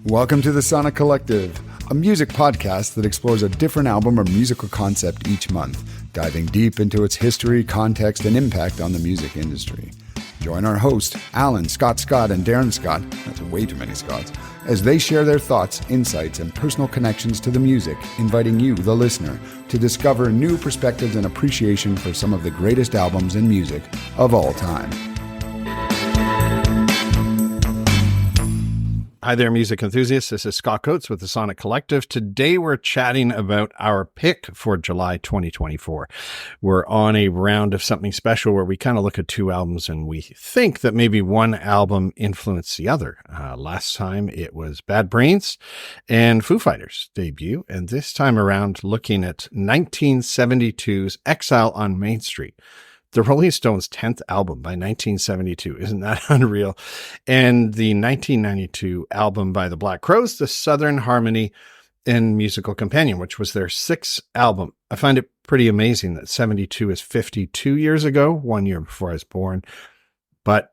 Welcome to the Sonic Collective, a music podcast that explores a different album or musical concept each month, diving deep into its history, context, and impact on the music industry. Join our hosts, Alan, Scott, and Darren Scott, that's way too many Scotts, as they share their thoughts, insights, and personal connections to the music, inviting you, the listener, to discover new perspectives and appreciation for some of the greatest albums and music of all time. Hi there, music enthusiasts. This is Scott Coates with the Sonic Collective. Today we're chatting about our pick for July 2024. We're on a round of something special where we kind of look at two albums and we think that maybe one album influenced the other. Last time it was Bad Brains and Foo Fighters' debut, and this time around looking at 1972's Exile on Main Street. The Rolling Stones' 10th album by 1972. Isn't that unreal? And the 1992 album by the Black Crowes, The Southern Harmony and Musical Companion, which was their 6th album. I find it pretty amazing that 72 is 52 years ago, 1 year before I was born, but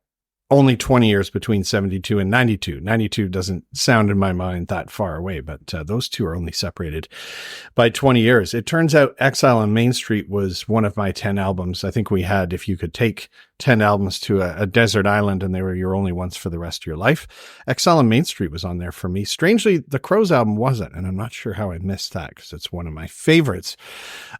only 20 years between 72 and 92. 92 doesn't sound in my mind that far away, but those two are only separated by 20 years. It turns out Exile on Main Street was one of my 10 albums. I think we had, if you could take 10 albums to a desert island and they were your only ones for the rest of your life, Exile on Main Street was on there for me. Strangely, the Crowes album wasn't, and I'm not sure how I missed that because it's one of my favorites.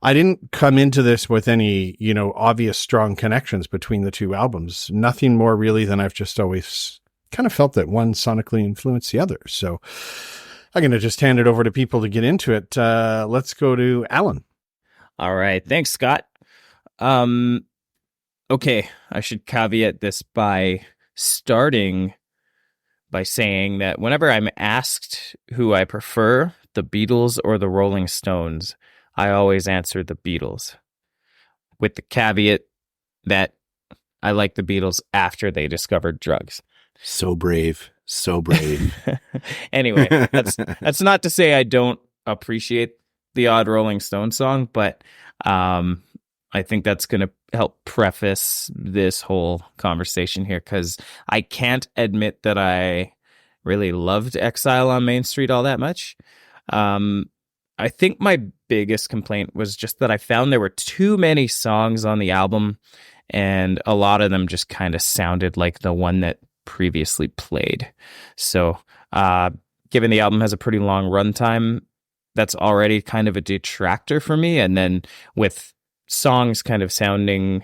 I didn't come into this with any, obvious strong connections between the two albums. Nothing more really than I've just always kind of felt that one sonically influenced the other. So I'm going to just hand it over to people to get into it. Let's go to Alan. All right. Thanks, Scott. Okay, I should caveat this by starting by saying that whenever I'm asked who I prefer, the Beatles or the Rolling Stones, I always answer the Beatles, with the caveat that I like the Beatles after they discovered drugs. So brave. So brave. Anyway, that's not to say I don't appreciate the odd Rolling Stone song, but I think that's going to help preface this whole conversation here, because I can't admit that I really loved Exile on Main Street all that much. I think my biggest complaint was just that I found there were too many songs on the album, and a lot of them just kind of sounded like the one that previously played. So given the album has a pretty long runtime, that's already kind of a detractor for me. And then with songs kind of sounding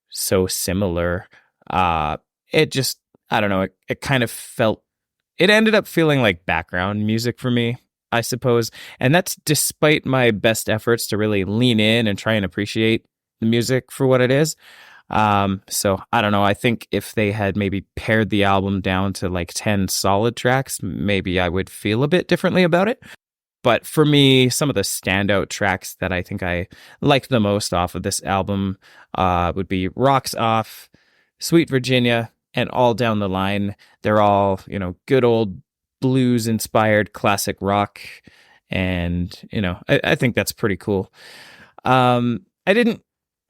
so similar, it just, I don't know, it kind of felt, it ended up feeling like background music for me, I suppose. And that's despite my best efforts to really lean in and try and appreciate the music for what it is. So I don't know, I think if they had maybe pared the album down to like 10 solid tracks, maybe I would feel a bit differently about it. But for me, some of the standout tracks that I think I liked the most off of this album would be Rocks Off, Sweet Virginia, and All Down the Line. They're all, good old blues-inspired classic rock. And, I think that's pretty cool. I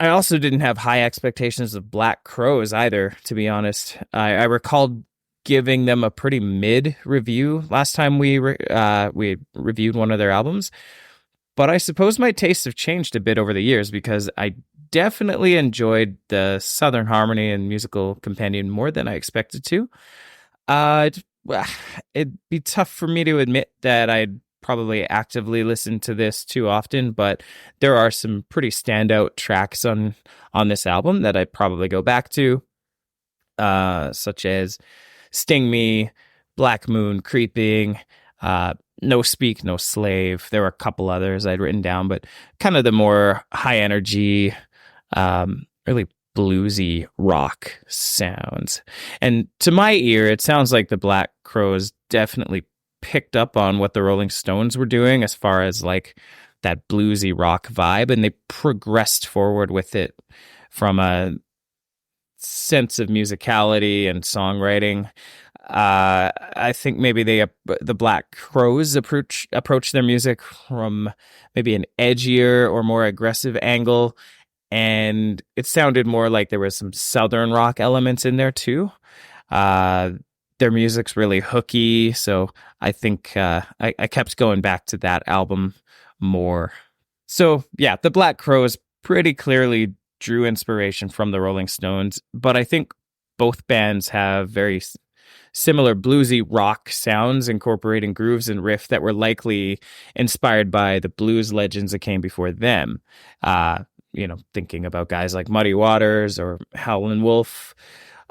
also didn't have high expectations of Black Crowes either, to be honest. I recalled giving them a pretty mid review last time we reviewed one of their albums, but I suppose my tastes have changed a bit over the years, because I definitely enjoyed the Southern Harmony and Musical Companion more than I expected to. It'd be tough for me to admit that I'd probably actively listen to this too often, but there are some pretty standout tracks on this album that I'd probably go back to, such as Sting Me, Black Moon, Creeping, No Speak, No Slave. There were a couple others I'd written down, but kind of the more high energy, really bluesy rock sounds. And to my ear, it sounds like the Black Crowes definitely picked up on what the Rolling Stones were doing as far as like that bluesy rock vibe, and they progressed forward with it from a sense of musicality and songwriting. I think maybe the Black Crowes approach their music from maybe an edgier or more aggressive angle, and it sounded more like there was some southern rock elements in there too. their music's really hooky. So I think I kept going back to that album more. So yeah, the Black Crowes pretty clearly drew inspiration from the Rolling Stones, but I think both bands have very similar bluesy rock sounds, incorporating grooves and riff that were likely inspired by the blues legends that came before them. Thinking about guys like Muddy Waters or Howlin' Wolf.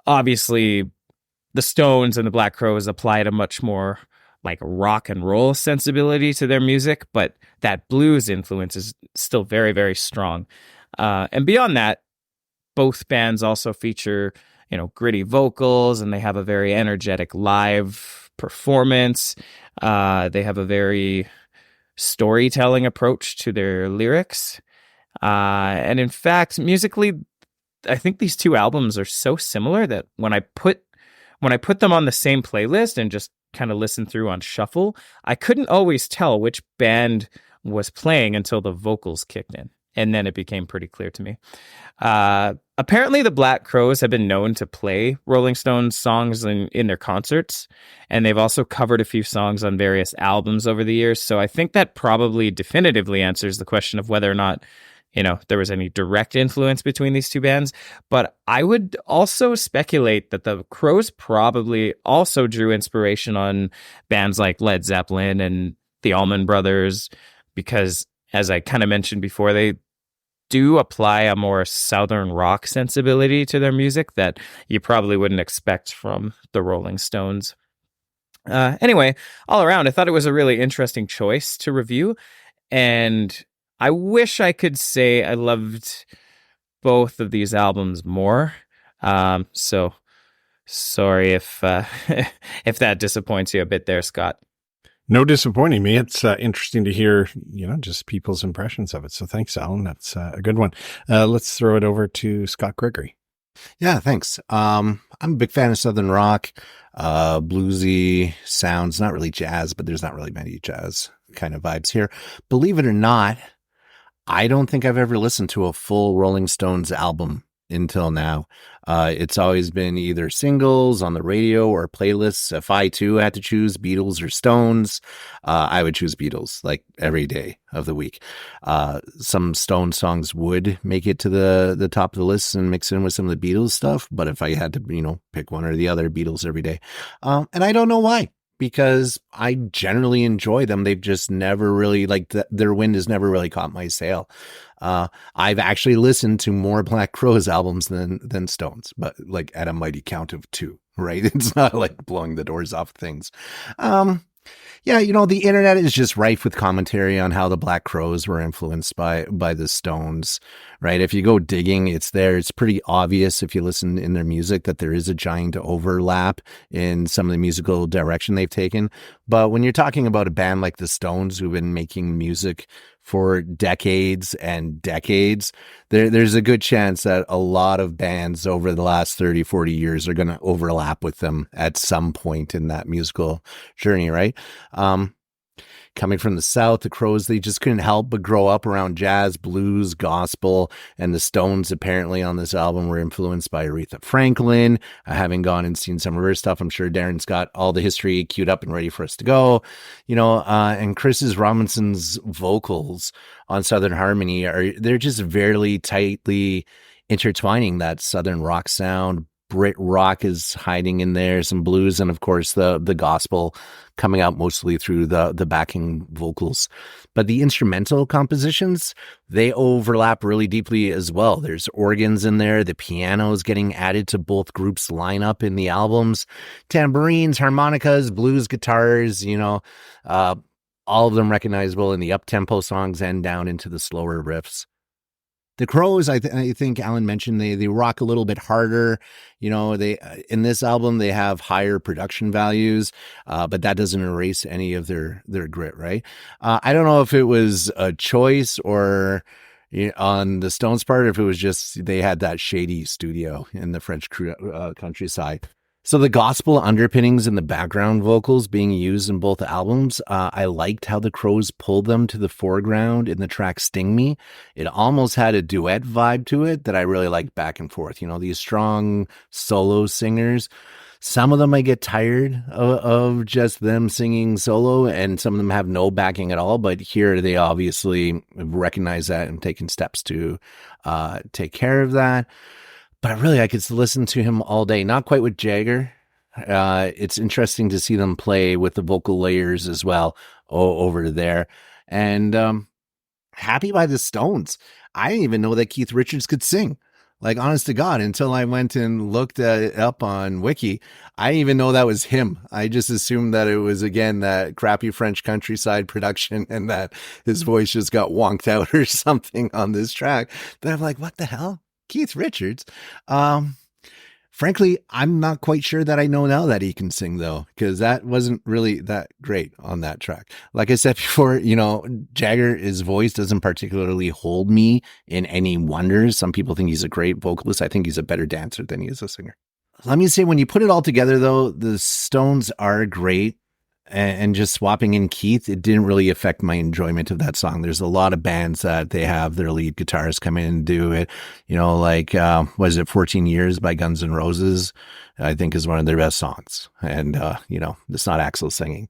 Obviously, the Stones and the Black Crowes applied a much more like rock and roll sensibility to their music, but that blues influence is still very, very strong. And beyond that, both bands also feature, gritty vocals, and they have a very energetic live performance. They have a very storytelling approach to their lyrics. And in fact, musically, I think these two albums are so similar that when I put them on the same playlist and just kind of listen through on shuffle, I couldn't always tell which band was playing until the vocals kicked in. And then it became pretty clear to me. Apparently, the Black Crowes have been known to play Rolling Stones songs in their concerts, and they've also covered a few songs on various albums over the years. So I think that probably definitively answers the question of whether or not, there was any direct influence between these two bands. But I would also speculate that the Crowes probably also drew inspiration on bands like Led Zeppelin and the Allman Brothers, because as I kind of mentioned before, they do apply a more southern rock sensibility to their music that you probably wouldn't expect from the Rolling Stones. Anyway, all around, I thought it was a really interesting choice to review, and I wish I could say I loved both of these albums more. So sorry if if that disappoints you a bit there, Scott. No disappointing me. It's interesting to hear, just people's impressions of it. So thanks, Alan. That's a good one. Let's throw it over to Scott Gregory. Yeah, thanks. I'm a big fan of Southern rock, bluesy sounds, not really jazz, but there's not really many jazz kind of vibes here. Believe it or not, I don't think I've ever listened to a full Rolling Stones album until now. It's always been either singles on the radio or playlists. If I too had to choose Beatles or Stones, I would choose Beatles like every day of the week. Some Stones songs would make it to the top of the list and mix in with some of the Beatles stuff. But if I had to, pick one or the other, Beatles every day. And I don't know why, because I generally enjoy them. They've just never really their wind has never really caught my sail. I've actually listened to more Black Crowes albums than Stones, but like at a mighty count of 2, right? It's not like blowing the doors off things. Yeah, the internet is just rife with commentary on how the Black Crowes were influenced by the Stones, right? If you go digging, it's there. It's pretty obvious if you listen in their music that there is a giant overlap in some of the musical direction they've taken. But when you're talking about a band like the Stones, who've been making music for decades and decades, there's a good chance that a lot of bands over the last 30, 40 years are going to overlap with them at some point in that musical journey, right? Coming from the South, the Crowes, they just couldn't help but grow up around jazz, blues, gospel, and the Stones apparently on this album were influenced by Aretha Franklin. Having gone and seen some of her stuff, I'm sure Darren's got all the history queued up and ready for us to go. And Chris Robinson's vocals on Southern Harmony they're just very tightly intertwining that Southern rock sound. Brit rock is hiding in there, some blues, and of course the gospel coming out mostly through the backing vocals. But the instrumental compositions, they overlap really deeply as well. There's organs in there, the piano is getting added to both groups' lineup in the albums, tambourines, harmonicas, blues guitars, all of them recognizable in the up-tempo songs and down into the slower riffs. The Crowes, I think Alan mentioned, they rock a little bit harder. They in this album they have higher production values, but that doesn't erase any of their grit, right? I don't know if it was a choice or on the Stones' part, if it was just they had that shady studio in the French countryside. So the gospel underpinnings and the background vocals being used in both albums, I liked how the Crowes pulled them to the foreground in the track Sting Me. It almost had a duet vibe to it that I really liked back and forth. These strong solo singers Some of them I get tired of just them singing solo, and some of them have no backing at all. But here they obviously recognize that and taking steps to take care of that. But really, I could listen to him all day. Not quite with Jagger. It's interesting to see them play with the vocal layers as well over there. And happy by the Stones. I didn't even know that Keith Richards could sing. Like, honest to God, until I went and looked it up on Wiki, I didn't even know that was him. I just assumed that it was, again, that crappy French countryside production and that his voice just got wonked out or something on this track. But I'm like, what the hell? Keith Richards? Frankly, I'm not quite sure that I know now that he can sing, though, because that wasn't really that great on that track. Like I said before, Jagger, his voice doesn't particularly hold me in any wonders. Some people think he's a great vocalist. I think he's a better dancer than he is a singer. Let me say, when you put it all together, though, the Stones are great. And just swapping in Keith, it didn't really affect my enjoyment of that song. There's a lot of bands that they have their lead guitarists come in and do it. Like, was it 14 Years by Guns N' Roses? I think is one of their best songs. And, it's not Axl singing.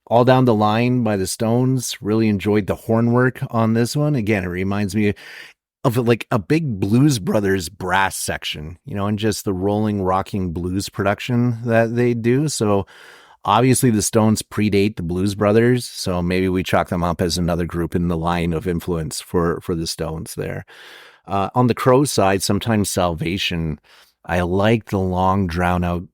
All Down the Line by the Stones, really enjoyed the horn work on this one. Again, it reminds me of like a big Blues Brothers brass section, and just the rolling, rocking blues production that they do. So, obviously, the Stones predate the Blues Brothers, so maybe we chalk them up as another group in the line of influence for the Stones there. On the Crow side, Sometimes Salvation, I like the long, drawn-out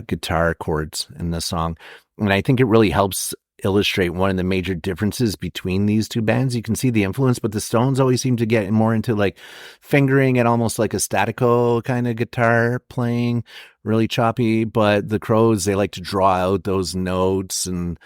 guitar chords in the song, and I think it really helps illustrate one of the major differences between these two bands. You can see the influence, but the Stones always seem to get more into like fingering and almost like a statico kind of guitar playing, really choppy. But the Crows, they like to draw out those notes, and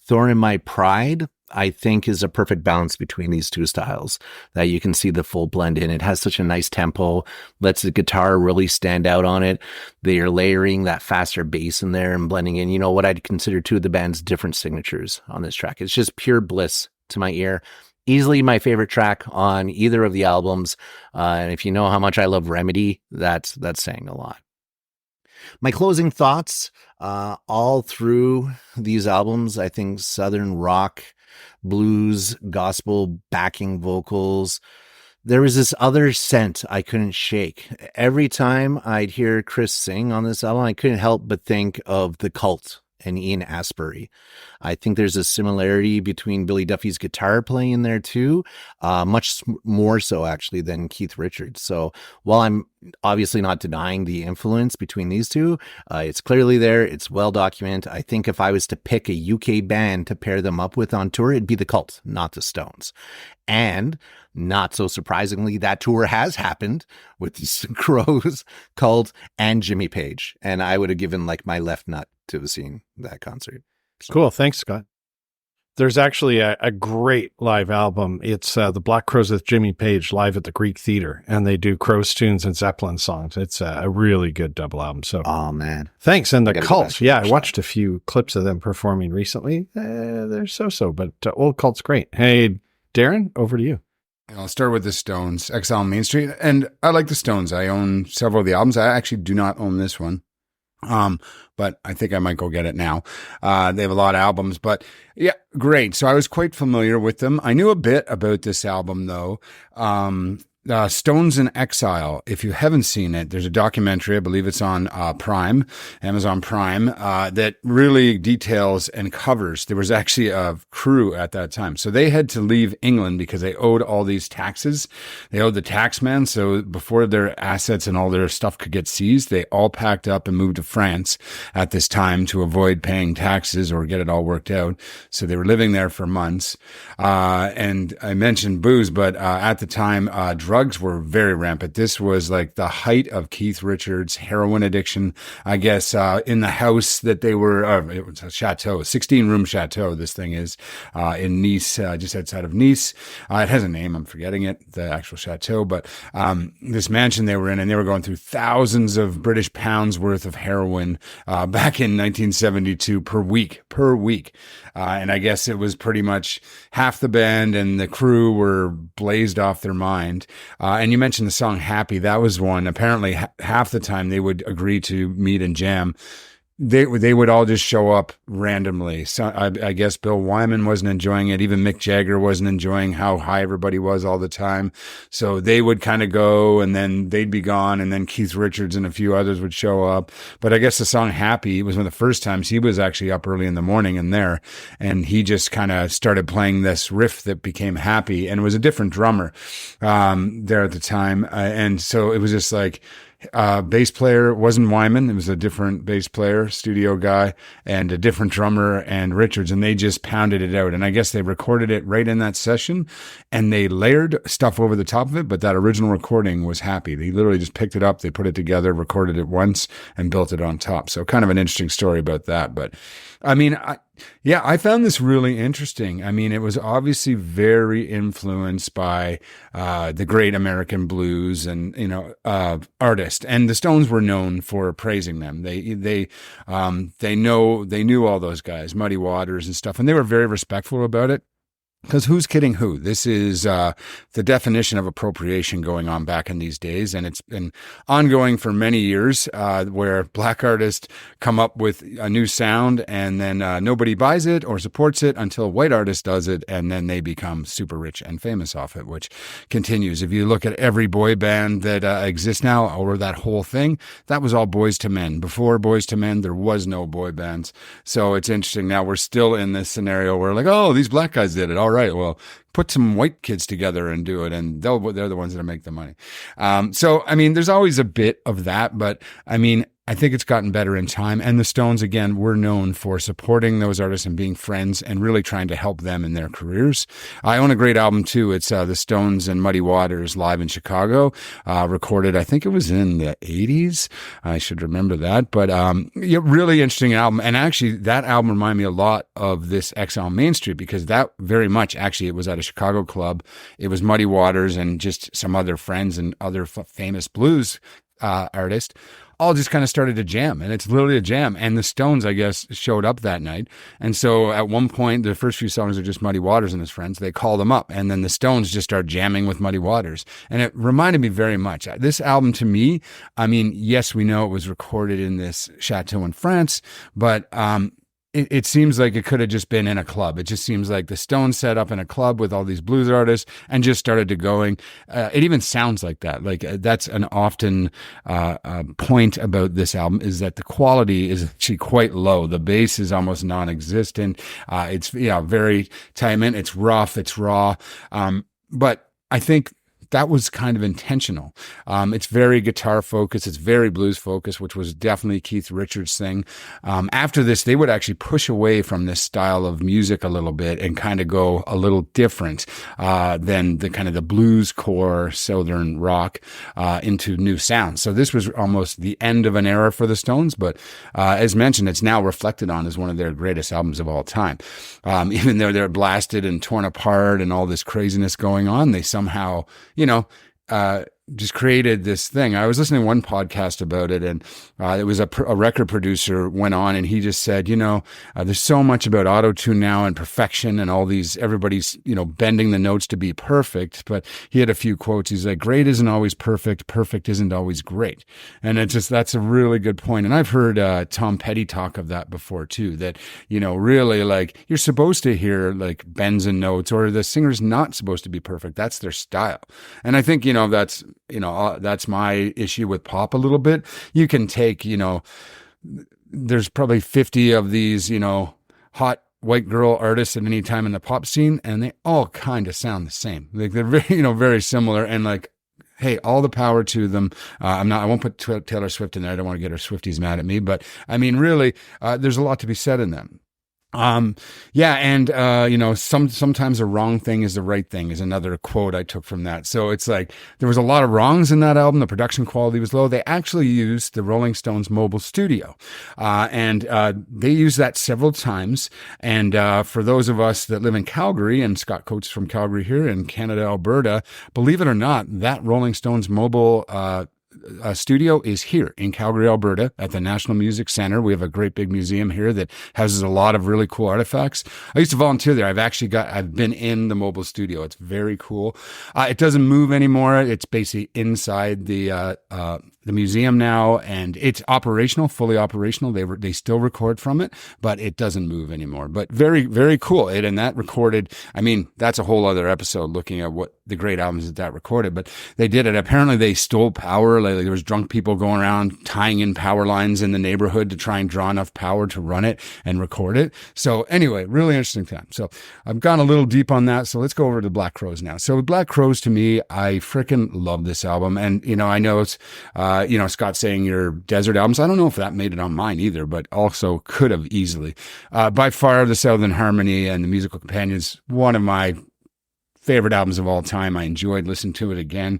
Thorn in My Pride, I think, is a perfect balance between these two styles, that you can see the full blend in. It has such a nice tempo, lets the guitar really stand out on it. They are layering that faster bass in there and blending in, what I'd consider two of the band's different signatures on this track. It's just pure bliss to my ear. Easily my favorite track on either of the albums. And if you know how much I love Remedy, that's saying a lot. My closing thoughts, all through these albums, I think Southern rock, blues, gospel, backing vocals, there was this other scent I couldn't shake. Every time I'd hear Chris sing on this album, I couldn't help but think of The Cult and Ian Astbury. I think there's a similarity between Billy Duffy's guitar playing in there too, much more so actually than Keith Richards. So while I'm obviously not denying the influence between these two, it's clearly there. It's well documented. I think if I was to pick a UK band to pair them up with on tour, it'd be The Cult, not the Stones. And not so surprisingly, that tour has happened with the Crows, Cult, and Jimmy Page. And I would have given like my left nut to have seen that concert. So. Cool. Thanks, Scott. There's actually a great live album. It's the Black Crowes with Jimmy Page live at the Greek Theater, and they do Crows tunes and Zeppelin songs. It's a really good double album. So, oh man, thanks. And The Cult, I watched a few clips of them performing recently. They're so, but Old Cult's great. Hey, Darren, over to you. I'll start with the Stones, Exile on Main Street, and I like the Stones. I own several of the albums. I actually do not own this one. But I think I might go get it now. They have a lot of albums, but yeah, great. So I was quite familiar with them. I knew a bit about this album though. Stones in Exile. If you haven't seen it, there's a documentary, I believe it's on Prime, Amazon Prime, that really details and covers. There was actually a crew at that time. So they had to leave England because they owed all these taxes. They owed the taxman. So before their assets and all their stuff could get seized, they all packed up and moved to France at this time to avoid paying taxes or get it all worked out. So they were living there for months. And I mentioned booze, but at the time, drugs were very rampant. This was like the height of Keith Richards' heroin addiction, I guess, in the house that they were, it was a chateau, a 16-room chateau, this thing is, in Nice, just outside of Nice. It has a name, I'm forgetting it, the actual chateau, but this mansion they were in, and they were going through thousands of British pounds worth of heroin back in 1972 per week. And I guess it was pretty much half the band and the crew were blazed off their mind. And you mentioned the song Happy. That was one. Apparently, half the time they would agree to meet and jam. They would all just show up randomly. So I guess Bill Wyman wasn't enjoying it. Even Mick Jagger wasn't enjoying how high everybody was all the time. So they would kind of go and then they'd be gone. And then Keith Richards and a few others would show up. But I guess the song Happy was one of the first times he was actually up early in the morning and there. And he just kind of started playing this riff that became Happy. And it was a different drummer there at the time. And so it was just like, bass player wasn't Wyman. It was a different bass player, studio guy, and a different drummer and Richards. And they just pounded it out. And I guess they recorded it right in that session and they layered stuff over the top of it. But that original recording was Happy. They literally just picked it up. They put it together, recorded it once and built it on top. So kind of an interesting story about that. But I mean, I found this really interesting. I mean, it was obviously very influenced by the great American blues and artists. And the Stones were known for praising them. They knew all those guys, Muddy Waters and stuff, and they were very respectful about it. Because who's kidding who? This is the definition of appropriation going on back in these days. And it's been ongoing for many years where black artists come up with a new sound and then nobody buys it or supports it until a white artist does it. And then they become super rich and famous off it, which continues. If you look at every boy band that exists now or that whole thing, that was all Boys to Men. Before Boys to Men, there was no boy bands. So it's interesting. Now we're still in this scenario where like, oh, these black guys did it. All right, well, put some white kids together and do it, and they're the ones that make the money. So, I mean, there's always a bit of that, but I mean, I think it's gotten better in time. And the Stones, again, were known for supporting those artists and being friends and really trying to help them in their careers. I own a great album too. It's the Stones and Muddy Waters live in Chicago, recorded, I think it was in the 80s. I should remember that. But really interesting album. And actually, that album reminded me a lot of this Exile Main Street because that very much, actually, it was at a Chicago club. It was Muddy Waters and just some other friends and other famous blues artists all just kind of started to jam, and it's literally a jam. And the Stones, I guess, showed up that night. And so at one point, the first few songs are just Muddy Waters and his friends. They call them up, and then the Stones just start jamming with Muddy Waters. And it reminded me very much. This album to me, I mean, yes, we know it was recorded in this chateau in France, but it seems like it could have just been in a club. It just seems like the Stones set up in a club with all these blues artists and just started to going. It even sounds like that. Like that's an often point about this album is that the quality is actually quite low. The bass is almost non-existent. It's very time-in. It's rough. It's raw. But I think that was kind of intentional. It's very guitar focused. It's very blues focused, which was definitely Keith Richards' thing. After this, they would actually push away from this style of music a little bit and kind of go a little different than the kind of the blues core Southern rock into new sounds. So this was almost the end of an era for the Stones, but as mentioned, it's now reflected on as one of their greatest albums of all time. Even though they're blasted and torn apart and all this craziness going on, they somehow just created this thing. I was listening to one podcast about it, and it was a record producer went on, and he just said, there's so much about auto-tune now and perfection and all these, everybody's, bending the notes to be perfect. But he had a few quotes. He's like, great isn't always perfect. Perfect isn't always great. And that's a really good point. And I've heard Tom Petty talk of that before too, that, really like you're supposed to hear like bends and notes, or the singer's not supposed to be perfect. That's their style. And I think, that's my issue with pop a little bit. You can take, there's probably 50 of these, hot white girl artists at any time in the pop scene, and they all kind of sound the same. Like they're very, very similar, and like, hey, all the power to them. I won't put Taylor Swift in there. I don't want to get her Swifties mad at me, but I mean, really, there's a lot to be said in them. Sometimes the wrong thing is the right thing is another quote I took from that. So it's like, there was a lot of wrongs in that album. The production quality was low. They actually used the Rolling Stones mobile studio. They used that several times. And, for those of us that live in Calgary, and Scott Coates from Calgary here in Canada, Alberta, believe it or not, that Rolling Stones mobile, studio is here in Calgary, Alberta at the National Music Center. We have a great big museum here that houses a lot of really cool artifacts. I used to volunteer there. I've been in the mobile studio. It's very cool. It doesn't move anymore. It's basically inside the museum now, and it's operational, fully operational. They still record from it, but it doesn't move anymore. But very, very cool. And that recorded, I mean, that's a whole other episode looking at what the great albums that recorded, but they did it. Apparently they stole power. Like there was drunk people going around tying in power lines in the neighborhood to try and draw enough power to run it and record it. So anyway, really interesting time. So I've gone a little deep on that. So let's go over to Black Crowes now. So Black Crowes, to me, I freaking love this album. And, I know it's, Scott saying your desert albums. I don't know if that made it on mine either, but also could have easily. By far, the Southern Harmony and the Musical Companions, one of my favorite albums of all time. I enjoyed listening to it again.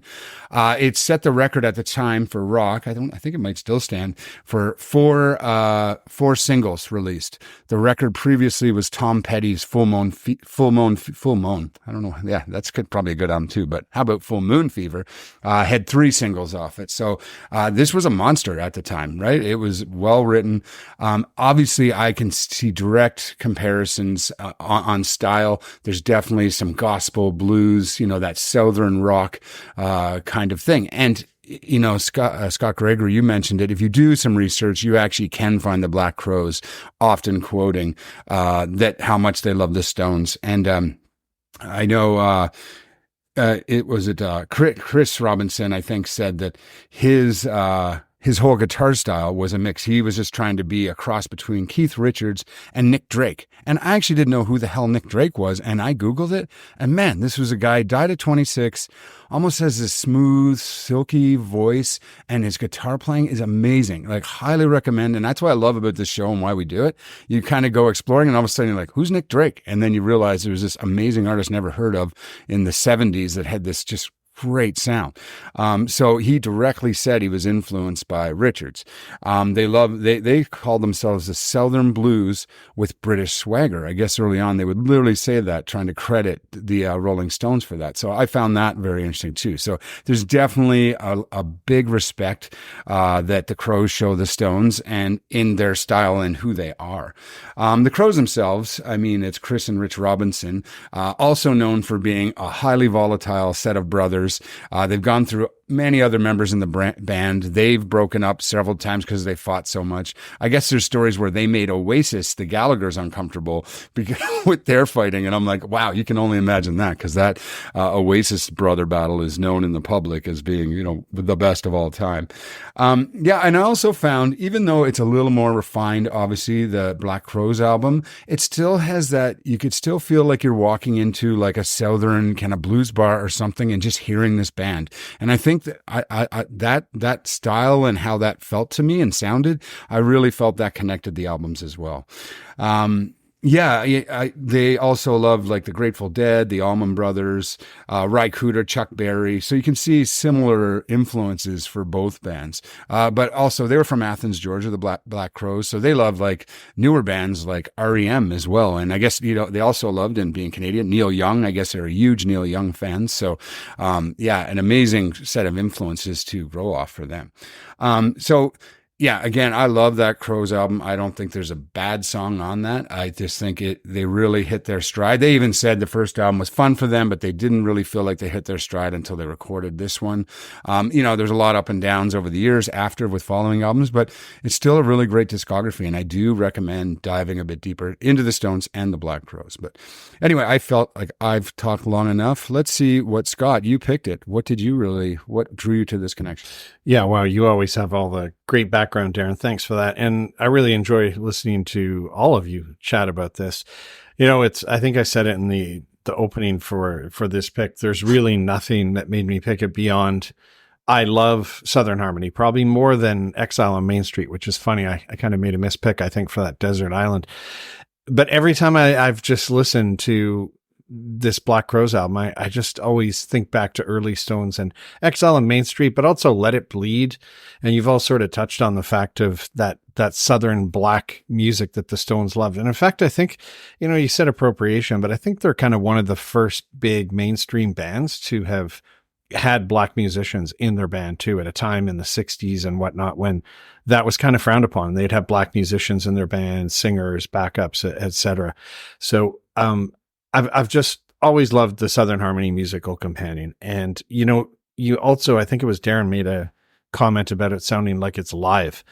It set the record at the time for rock. I think it might still stand for four singles released. The record previously was Tom Petty's Full Moon. I don't know. Yeah, that's probably a good album too, but how about Full Moon Fever? Had 3 singles off it. So, this was a monster at the time, right? It was well written. Obviously I can see direct comparisons on style. There's definitely some gospel blues, that Southern rock, kind of thing. And, Scott Gregory, you mentioned it. If you do some research, you actually can find the Black Crowes often quoting, that how much they love the Stones. And, I know, Chris Robinson, I think, said that his whole guitar style was a mix. He was just trying to be a cross between Keith Richards and Nick Drake. And I actually didn't know who the hell Nick Drake was. And I Googled it. And man, this was a guy, died at 26, almost has this smooth, silky voice. And his guitar playing is amazing. Like, highly recommend. And that's what I love about this show and why we do it. You kind of go exploring and all of a sudden you're like, who's Nick Drake? And then you realize there was this amazing artist never heard of in the 70s that had this just great sound. So he directly said he was influenced by Richards. They called themselves the Southern Blues with British swagger. I guess early on they would literally say that, trying to credit the Rolling Stones for that. So I found that very interesting too. So there's definitely a big respect that the Crowes show the Stones and in their style and who they are. The Crowes themselves, I mean, it's Chris and Rich Robinson, also known for being a highly volatile set of brothers. They've gone through many other members in the band. They've broken up several times because they fought so much. I guess there's stories where they made Oasis, the Gallaghers, uncomfortable because with their fighting. And I'm like, wow, you can only imagine that, because that Oasis brother battle is known in the public as being, the best of all time. And I also found, even though it's a little more refined, obviously the Black Crowes album, it still has that, you could still feel like you're walking into like a Southern kind of blues bar or something and just hearing this band. And I think that that style and how that felt to me and sounded, I really felt that connected the albums as well. They also loved like the Grateful Dead, the Allman Brothers, Ry Cooder, Chuck Berry. So you can see similar influences for both bands. But also they were from Athens, Georgia, the Black Crowes. So they love like newer bands like REM as well. And I guess, they also loved, and being Canadian, Neil Young. I guess they're huge Neil Young fans. So, an amazing set of influences to grow off for them. Again, I love that Crowes album. I don't think there's a bad song on that. I just think they really hit their stride. They even said the first album was fun for them, but they didn't really feel like they hit their stride until they recorded this one. There's a lot of up and downs over the years after with following albums, but it's still a really great discography. And I do recommend diving a bit deeper into the Stones and the Black Crowes. But anyway, I felt like I've talked long enough. Let's see what, Scott, you picked it. What drew you to this connection? Yeah, wow, you always have all the great background, Darren. Thanks for that. And I really enjoy listening to all of you chat about this. I think I said it in the opening for this pick. There's really nothing that made me pick it beyond I love Southern Harmony, probably more than Exile on Main Street, which is funny. I kind of made a mispick, I think, for that Desert Island. But every time I've just listened to this Black Crowes album, I just always think back to early Stones and Exile on Main Street, but also Let It Bleed. And you've all sort of touched on the fact of that Southern black music that the Stones loved. And in fact, I think, you said appropriation, but I think they're kind of one of the first big mainstream bands to have had black musicians in their band too, at a time in the 60s and whatnot when that was kind of frowned upon. They'd have black musicians in their band, singers, backups, etc. So I've just always loved the Southern Harmony musical companion. And, you also, I think it was Darren made a comment about it sounding like it's live.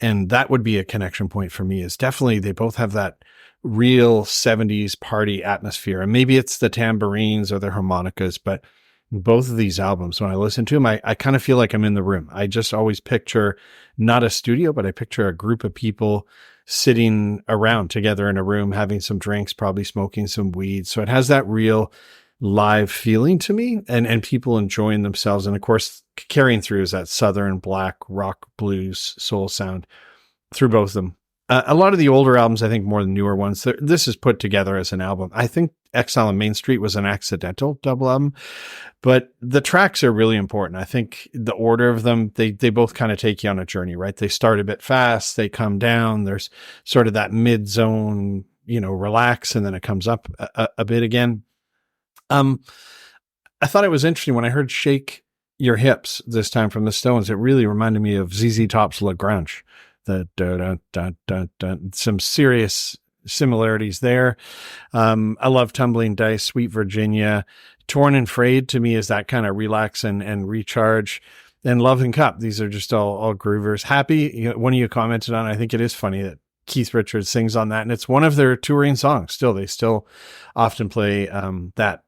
And that would be a connection point for me, is definitely they both have that real 70s party atmosphere. And maybe it's the tambourines or the harmonicas, but both of these albums, when I listen to them, I kind of feel like I'm in the room. I just always picture not a studio, but I picture a group of people sitting around together in a room, having some drinks, probably smoking some weed. So it has that real live feeling to me, and people enjoying themselves. And of course, carrying through is that Southern black rock, blues, soul sound through both of them. A lot of the older albums, I think more than newer ones, this is put together as an album. I think Exile on Main Street was an accidental double album, but the tracks are really important. I think the order of them, they both kind of take you on a journey, right? They start a bit fast, they come down. There's sort of that mid zone, relax, and then it comes up a bit again. I thought it was interesting when I heard Shake Your Hips this time from the Stones. It really reminded me of ZZ Top's La Grange. Some serious similarities there. I love Tumbling Dice, Sweet Virginia. Torn and Frayed to me is that kind of relax and recharge. And Love and Cup, these are just all groovers. Happy, one of you commented on, I think it is funny that Keith Richards sings on that, and it's one of their touring songs. They still often play that.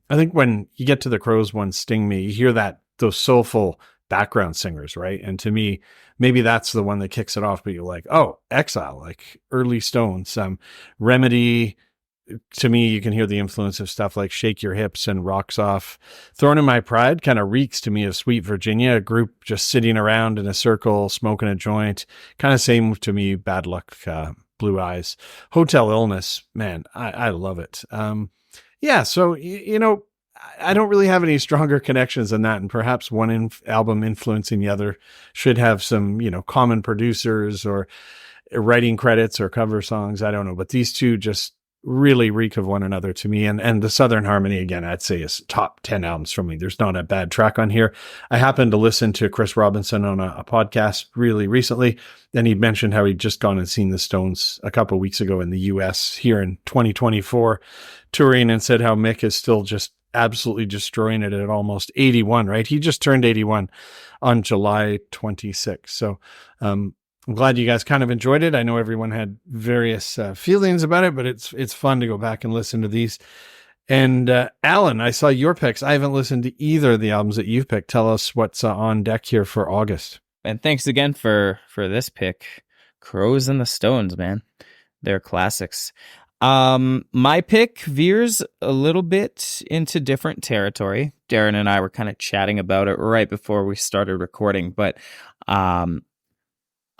I think when you get to the Crows one, Sting Me, you hear those soulful background singers, right? And to me, maybe that's the one that kicks it off, but you're like, oh, Exile, like early Stones. Remedy, to me, you can hear the influence of stuff like Shake Your Hips and Rocks Off. Thorn in My Pride kind of reeks to me of Sweet Virginia, a group just sitting around in a circle, smoking a joint. Kind of same to me, Bad Luck, Blue Eyes. Hotel Illness, man, I love it. Yeah, so, I don't really have any stronger connections than that. And perhaps one album influencing the other should have some, common producers or writing credits or cover songs. I don't know. But these two just really reek of one another to me. And the Southern Harmony, again, I'd say is top 10 albums for me. There's not a bad track on here. I happened to listen to Chris Robinson on a podcast really recently, and he mentioned how he'd just gone and seen the Stones a couple of weeks ago in the US here in 2024 touring, and said how Mick is still just absolutely destroying it at almost 81, right? He just turned 81 on July 26th. So, I'm glad you guys kind of enjoyed it. I know everyone had various feelings about it, but it's fun to go back and listen to these. And Alan, I saw your picks. I haven't listened to either of the albums that you've picked. Tell us what's on deck here for August. And thanks again for this pick. Crows and the Stones, man. They're classics. My pick veers a little bit into different territory. Darren and I were kind of chatting about it right before we started recording, but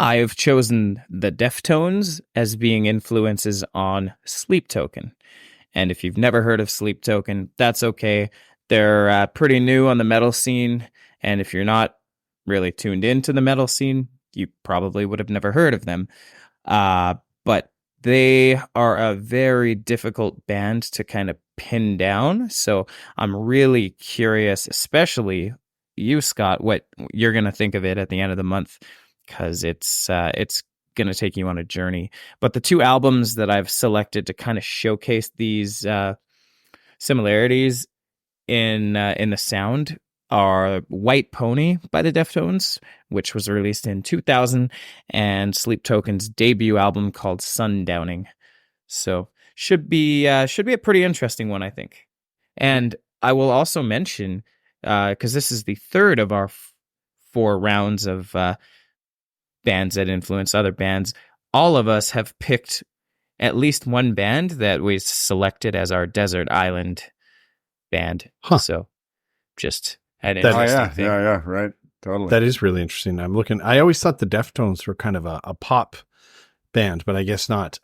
I've chosen the Deftones as being influences on Sleep Token. And if you've never heard of Sleep Token, that's okay. They're pretty new on the metal scene. And if you're not really tuned into the metal scene, you probably would have never heard of them. But they are a very difficult band to kind of pin down. So I'm really curious, especially you, Scott, what you're going to think of it at the end of the month, because it's going to take you on a journey. But the two albums that I've selected to kind of showcase these similarities in the sound are White Pony by the Deftones, which was released in 2000, and Sleep Token's debut album called Sundowning. So should be a pretty interesting one, I think. And I will also mention, because this is the third of our 4 rounds of bands that influence other bands, all of us have picked at least one band that we selected as our desert island band. Huh. So just an interesting thing. Yeah, right. Totally. That is really interesting. I always thought the Deftones were kind of a pop band, but I guess not.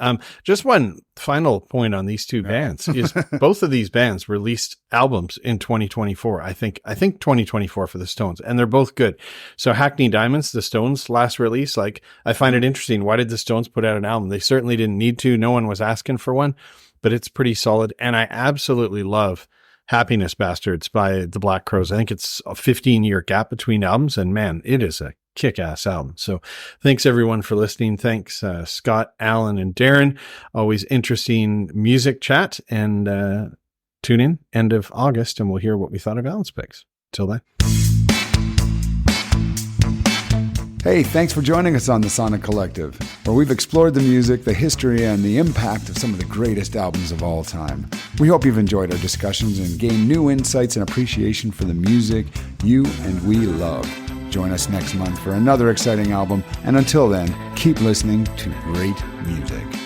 Just one final point on these two bands is both of these bands released albums in 2024. I think 2024 for the Stones, and they're both good. So Hackney Diamonds, the Stones' last release, like, I find it interesting. Why did the Stones put out an album? They certainly didn't need to. No one was asking for one, but it's pretty solid. And I absolutely love Happiness Bastards by the Black Crowes. I think it's a 15-year gap between albums, and man, it is a kick-ass album. So thanks everyone for listening. Thanks Scott, Alan, and Darren. Always interesting music chat, and tune in end of August and we'll hear what we thought of Alan's picks. Till then. Hey, thanks for joining us on the Sonic Collective, where we've explored the music, the history, and the impact of some of the greatest albums of all time. We hope you've enjoyed our discussions and gained new insights and appreciation for the music you and we love. Join us next month for another exciting album, and until then, keep listening to great music.